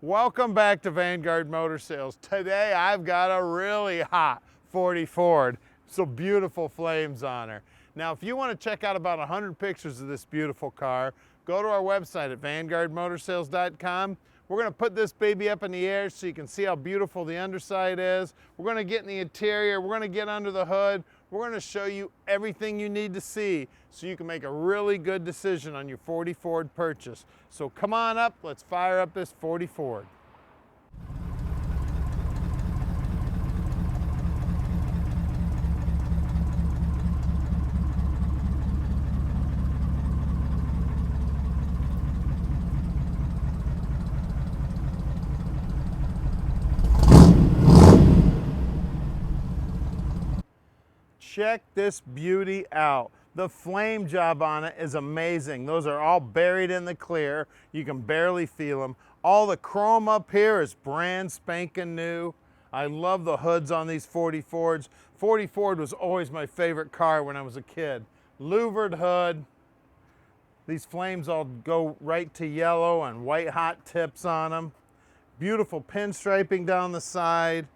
Welcome back to Vanguard Motor Sales. Today I've got a really hot 40 Ford. Some beautiful flames on her. Now if you want to check out about 100 pictures of this beautiful car, go to our website at vanguardmotorsales.com. We're going to put this baby up in the air so you can see how beautiful the underside is. We're going to get in the interior, we're going to get under the hood. We're going to show you everything you need to see so you can make a really good decision on your 40 Ford purchase. So come on up, let's fire up this 40 Ford. Check this beauty out. The flame job on it is amazing. Those are all buried in the clear. You can barely feel them. All the chrome up here is brand spanking new. I love the hoods on these 40 Fords. 40 Ford was always my favorite car when I was a kid. Louvered hood. These flames all go right to yellow and white hot tips on them. Beautiful pinstriping down the side.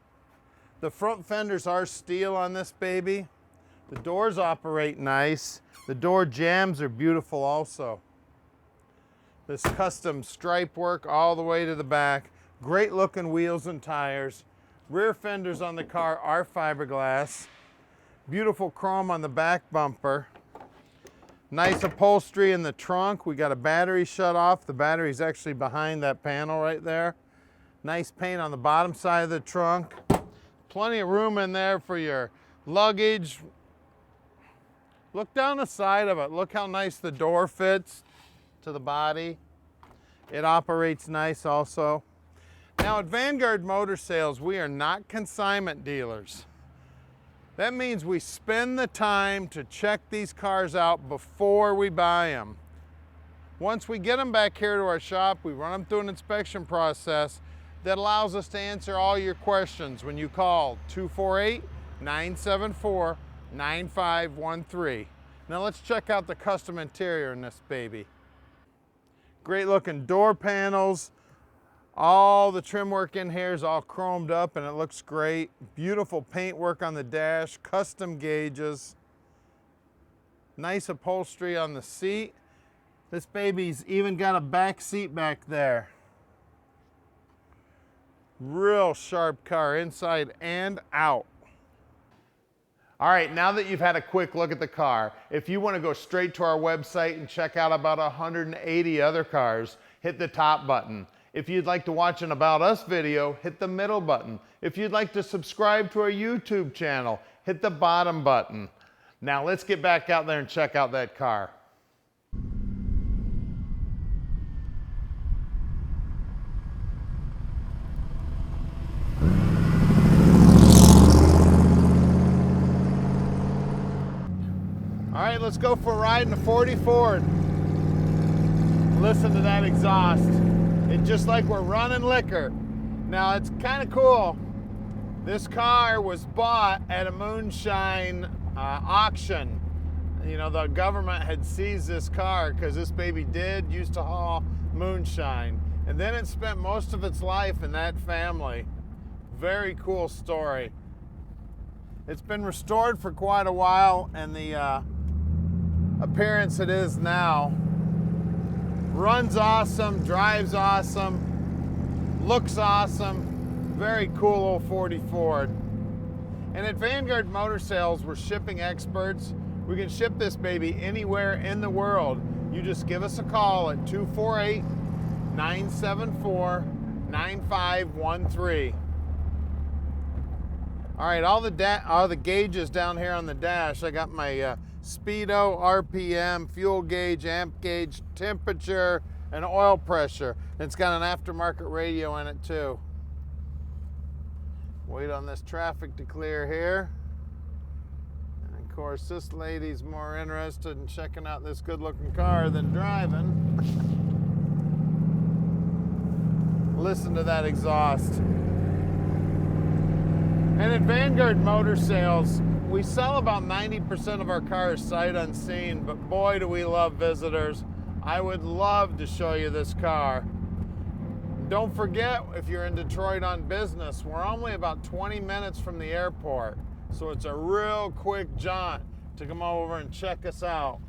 The front fenders are steel on this baby. The doors operate nice. The door jambs are beautiful also. This custom stripe work all the way to the back. Great looking wheels and tires. Rear fenders on the car are fiberglass. Beautiful chrome on the back bumper. Nice upholstery in the trunk. We got a battery shut off. The battery's actually behind that panel right there. Nice paint on the bottom side of the trunk. Plenty of room in there for your luggage. Look down the side of it. Look how nice the door fits to the body. It operates nice also. Now at Vanguard Motor Sales, we are not consignment dealers. That means we spend the time to check these cars out before we buy them. Once we get them back here to our shop, we run them through an inspection process that allows us to answer all your questions when you call 248-974-9513. Now let's check out the custom interior in this baby. Great looking door panels. All the trim work in here is all chromed up and it looks great. Beautiful paint work on the dash, custom gauges. Nice upholstery on the seat. This baby's even got a back seat back there. Real sharp car inside and out. All right, now that you've had a quick look at the car, if you want to go straight to our website and check out about 180 other cars, hit the top button. If you'd like to watch an About Us video, hit the middle button. If you'd like to subscribe to our YouTube channel, hit the bottom button. Now let's get back out there and check out that car. All right, let's go for a ride in a 40 Ford. Listen to that exhaust. It's just like we're running liquor. Now, it's kind of cool. This car was bought at a moonshine auction. You know, the government had seized this car because this baby used to haul moonshine. And then it spent most of its life in that family. Very cool story. It's been restored for quite a while, and the appearance it is now. Runs awesome, drives awesome, looks awesome. Very cool old 40 Ford. And at Vanguard Motor Sales, we're shipping experts. We can ship this baby anywhere in the world. You just give us a call at 248-974-9513. All right, all the gauges down here on the dash. I got my speedo, RPM, fuel gauge, amp gauge, temperature, and oil pressure. And it's got an aftermarket radio in it too. Wait on this traffic to clear here. And of course, this lady's more interested in checking out this good-looking car than driving. Listen to that exhaust. And at Vanguard Motor Sales, we sell about 90% of our cars sight unseen, but boy, do we love visitors. I would love to show you this car. don't forget, if you're in Detroit on business, we're only about 20 minutes from the airport. So it's a real quick jaunt to come over and check us out.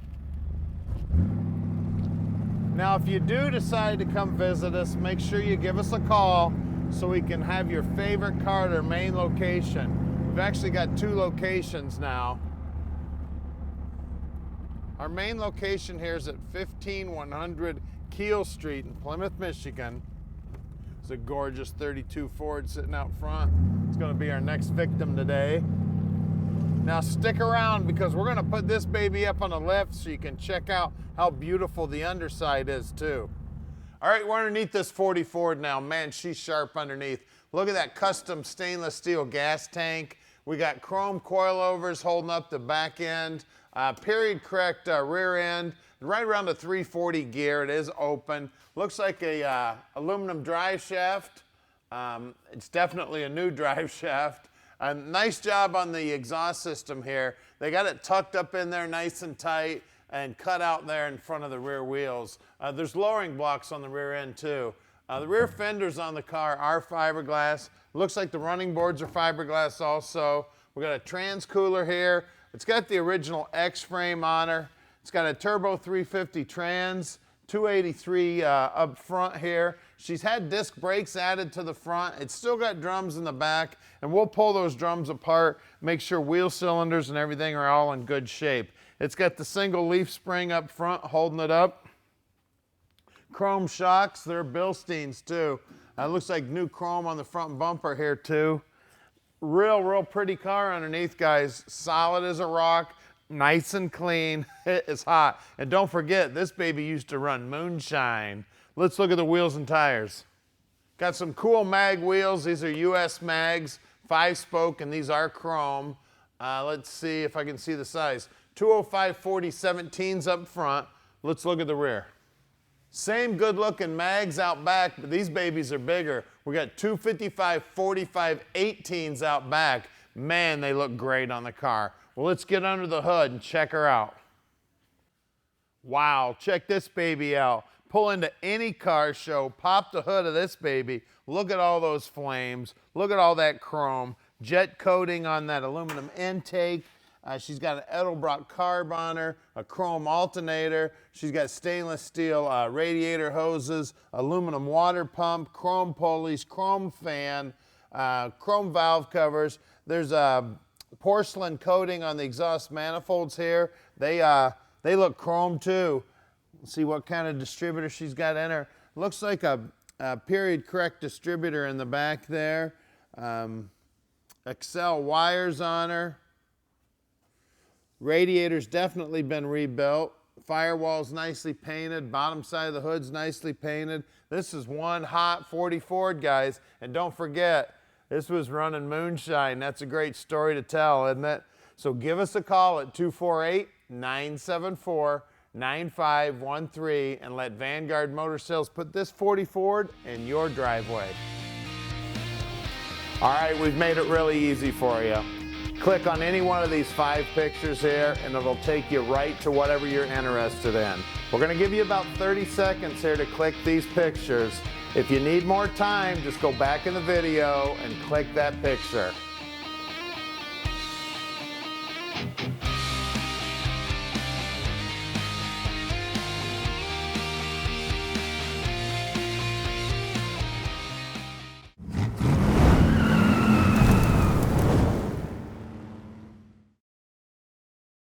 Now, if you do decide to come visit us, make sure you give us a call so we can have your favorite car at our main location. We've actually got 2 locations now. Our main location here is at 15100 Keel Street in Plymouth, Michigan. It's a gorgeous 32 Ford sitting out front. It's going to be our next victim today. Now stick around because we're going to put this baby up on a lift so you can check out how beautiful the underside is too. All right, we're underneath this 40 Ford now. Man, she's sharp underneath. Look at that custom stainless steel gas tank. We got chrome coilovers holding up the back end, period correct rear end, right around the 340 gear. It is open. Looks like a aluminum drive shaft. It's definitely a new drive shaft. Nice job on the exhaust system here. They got it tucked up in there nice and tight and cut out there in front of the rear wheels. There's lowering blocks on the rear end too. The rear fenders on the car are fiberglass. Looks like the running boards are fiberglass also. We got a trans cooler here. It's got the original X-frame on her. It's got a turbo 350 trans, 283 up front here. She's had disc brakes added to the front. It's still got drums in the back, and we'll pull those drums apart, make sure wheel cylinders and everything are all in good shape. It's got the single leaf spring up front holding it up. Chrome shocks, they're Bilsteins too. Looks like new chrome on the front bumper here too. Real pretty car underneath, guys. Solid as a rock, nice and clean. It is hot. And don't forget, this baby used to run moonshine. Let's look at the wheels and tires. Got some cool mag wheels. These are US mags, 5-spoke, and these are chrome. Let's see if I can see the size. 205/40 17s up front. Let's look at the rear. Same good looking mags out back, but these babies are bigger. We got 255/45 18s out back. Man, they look great on the car. Well, let's get under the hood and check her out. Wow, check this baby out. Pull into any car show, pop the hood of this baby. Look at all those flames. Look at all that chrome. Jet coating on that aluminum intake. She's got an Edelbrock carb on her, a chrome alternator. She's got stainless steel radiator hoses, aluminum water pump, chrome pulleys, chrome fan, chrome valve covers. There's a porcelain coating on the exhaust manifolds here. They look chrome too. Let's see what kind of distributor she's got in her. Looks like a period correct distributor in the back there. Excel wires on her. Radiator's definitely been rebuilt. Firewall's nicely painted. Bottom side of the hood's nicely painted. This is one hot 40 Ford, guys. And don't forget, this was running moonshine. That's a great story to tell, isn't it? So give us a call at 248-974-9513 and let Vanguard Motor Sales put this 40 Ford in your driveway. All right, we've made it really easy for you. Click on any one of these 5 pictures here and it'll take you right to whatever you're interested in. We're gonna give you about 30 seconds here to click these pictures. If you need more time, just go back in the video and click that picture.